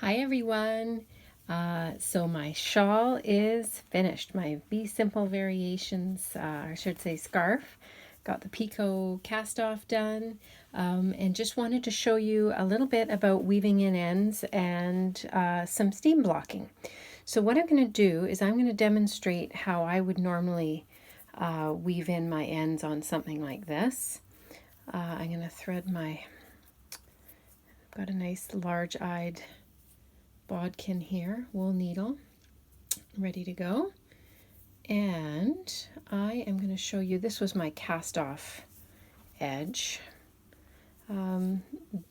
Hi everyone. So my shawl is finished. My Be Simple Variations, I should say scarf. Got the picot cast off done, and just wanted to show you a little bit about weaving in ends and some seam blocking. So what I'm going to do is I'm going to demonstrate how I would normally weave in my ends on something like this. I'm going to thread got a nice large-eyed bodkin here, wool needle, ready to go. And I am going to show you, this was my cast off edge.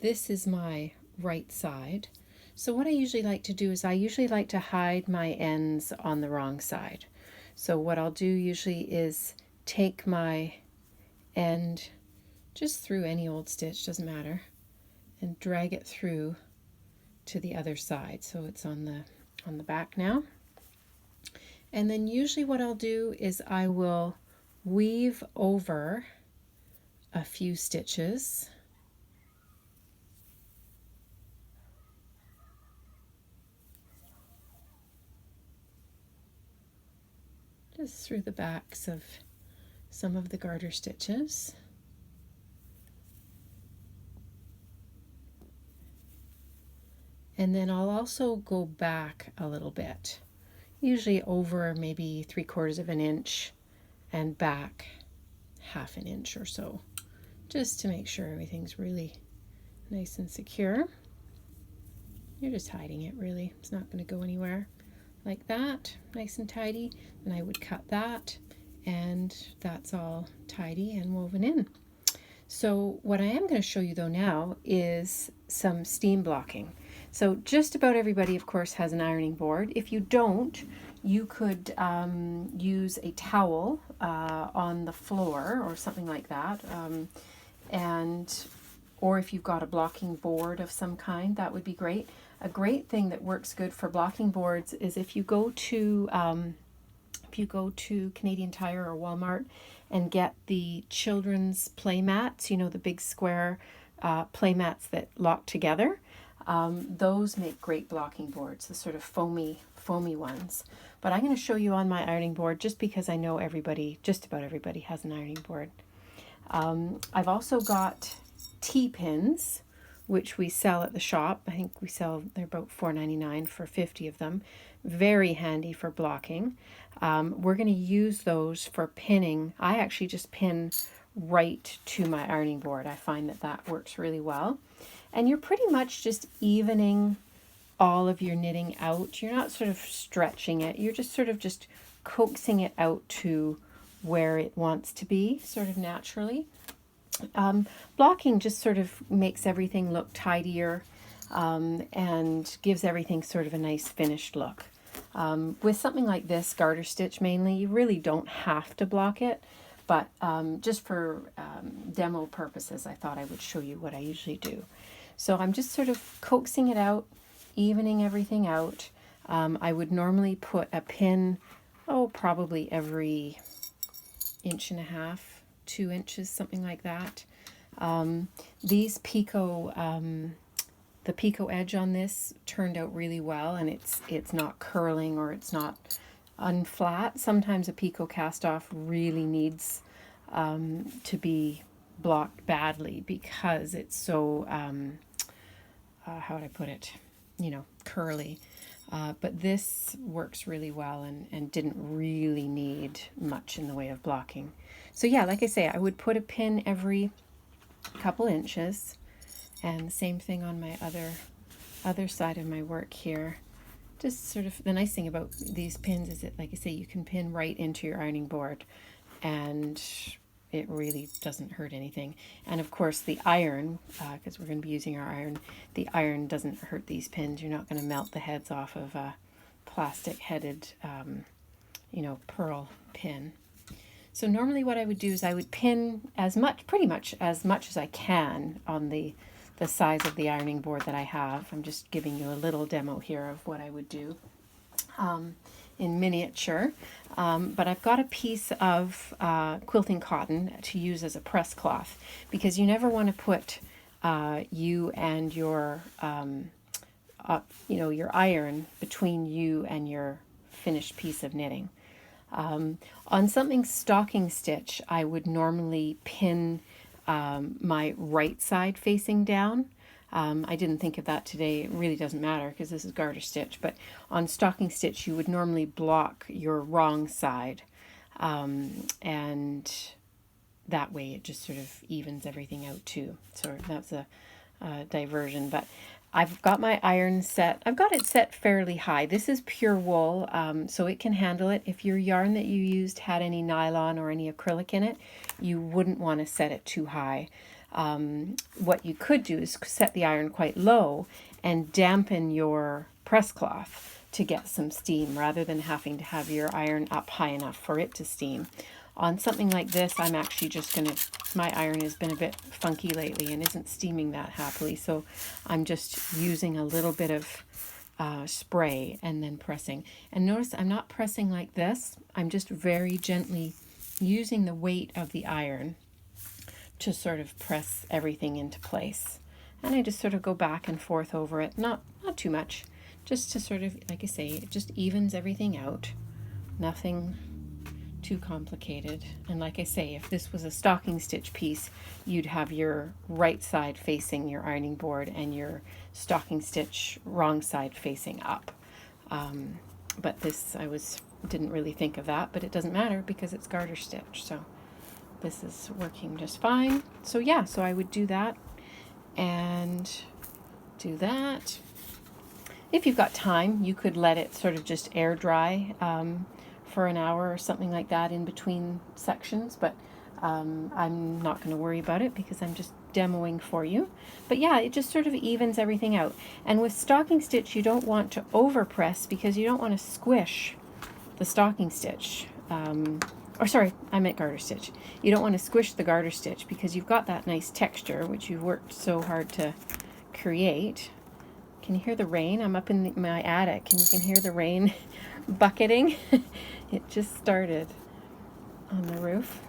This is my right side. So what I usually like to do is I usually like to hide my ends on the wrong side. So what I'll do usually is take my end just through any old stitch, doesn't matter, and drag it through to the other side. So it's on the back now. And then usually what I'll do is I will weave over a few stitches. Just through the backs of some of the garter stitches. And then I'll also go back a little bit, usually over maybe 3/4 of an inch and back 1/2 an inch or so, just to make sure everything's really nice and secure. You're just hiding it really, it's not going to go anywhere. Like that, nice and tidy. And I would cut that, and that's all tidy and woven in. So what I am going to show you though now is some seam blocking. So just about everybody, of course, has an ironing board. If you don't, you could use a towel on the floor or something like that. Or if you've got a blocking board of some kind, that would be great. A great thing that works good for blocking boards is if you go to Canadian Tire or Walmart and get the children's play mats, you know, the big square play mats that lock together. Those make great blocking boards, the sort of foamy ones. But I'm going to show you on my ironing board just because I know just about everybody has an ironing board. I've also got T-pins, which we sell at the shop. I think they're about $4.99 for 50 of them. Very handy for blocking. We're going to use those for pinning. I actually just pin right to my ironing board. I find that works really well. And you're pretty much just evening all of your knitting out. You're not sort of stretching it. You're just sort of just coaxing it out to where it wants to be, sort of naturally. Blocking just sort of makes everything look tidier and gives everything sort of a nice finished look. With something like this, garter stitch mainly, you really don't have to block it, but just for demo purposes, I thought I would show you what I usually do. So I'm just sort of coaxing it out, evening everything out. I would normally put a pin, probably every 1.5 inches, 2 inches, something like that. These the picot edge on this turned out really well, and it's not curling or it's not unflat. Sometimes a picot cast off really needs to be blocked badly because it's so how would I put it, curly. But this works really well and didn't really need much in the way of blocking. So yeah, like I say, I would put a pin every couple inches, and the same thing on my other side of my work here. Just sort of, the nice thing about these pins is that, like I say, you can pin right into your ironing board and it really doesn't hurt anything. And of course the iron, because we're going to be using our iron, the iron doesn't hurt these pins. You're not going to melt the heads off of a plastic headed, pearl pin. So normally what I would do is I would pin pretty much as much as I can on the size of the ironing board that I have. I'm just giving you a little demo here of what I would do in miniature. But I've got a piece of quilting cotton to use as a press cloth, because you never want to put you and your your iron between you and your finished piece of knitting. On something stocking stitch, I would normally pin my right side facing down. I didn't think of that today. It really doesn't matter because this is garter stitch, but on stocking stitch you would normally block your wrong side, and that way it just sort of evens everything out too. So that's a diversion, but I've got my iron set. I've got it set fairly high. This is pure wool, so it can handle it. If your yarn that you used had any nylon or any acrylic in it, you wouldn't want to set it too high. What you could do is set the iron quite low and dampen your press cloth to get some steam rather than having to have your iron up high enough for it to steam. On something like this, I'm actually just going to, my iron has been a bit funky lately and isn't steaming that happily, so I'm just using a little bit of spray and then pressing. And notice I'm not pressing like this. I'm just very gently using the weight of the iron to sort of press everything into place. And I just sort of go back and forth over it, not too much, just to sort of, like I say, it just evens everything out. Nothing too complicated. And like I say, if this was a stocking stitch piece, you'd have your right side facing your ironing board and your stocking stitch wrong side facing up. But this, didn't really think of that, but it doesn't matter because it's garter stitch, so this is working just fine. So yeah, so I would do that and do that. If you've got time, you could let it sort of just air dry for an hour or something like that in between sections, but I'm not going to worry about it because I'm just demoing for you. But yeah, it just sort of evens everything out. And with stocking stitch, you don't want to overpress because you don't want to squish the stocking stitch. Or sorry, I meant garter stitch. You don't want to squish the garter stitch because you've got that nice texture which you've worked so hard to create. Can you hear the rain? I'm up in my attic and you can hear the rain bucketing. It just started on the roof.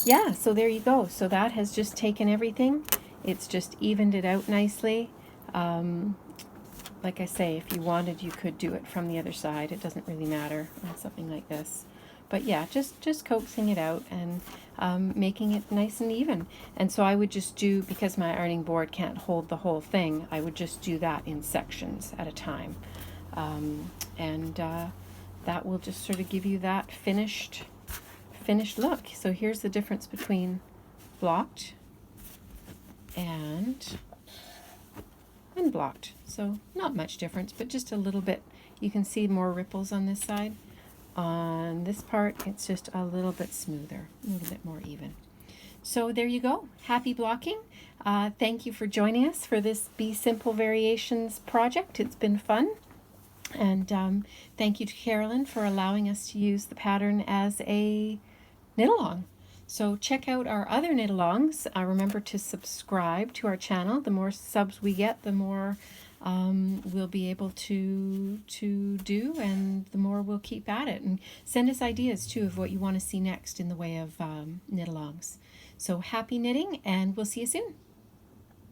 Yeah, so there you go. So that has just taken everything. It's just evened it out nicely. Like I say, if you wanted, you could do it from the other side. It doesn't really matter on something like this. But yeah, just coaxing it out and making it nice and even. And so I would just do, because my ironing board can't hold the whole thing, I would just do that in sections at a time. That will just sort of give you that finished look. So here's the difference between blocked and unblocked. So not much difference, but just a little bit. You can see more ripples on this side. On this part, it's just a little bit smoother, a little bit more even. So there you go. Happy blocking. Thank you for joining us for this Be Simple Variations project. It's been fun. And thank you to Carolyn for allowing us to use the pattern as a knit-along. So check out our other knit-alongs. Remember to subscribe to our channel. The more subs we get, the more we'll be able to do, and the more we'll keep at it. And send us ideas too of what you want to see next in the way of knit-alongs. So happy knitting, and we'll see you soon.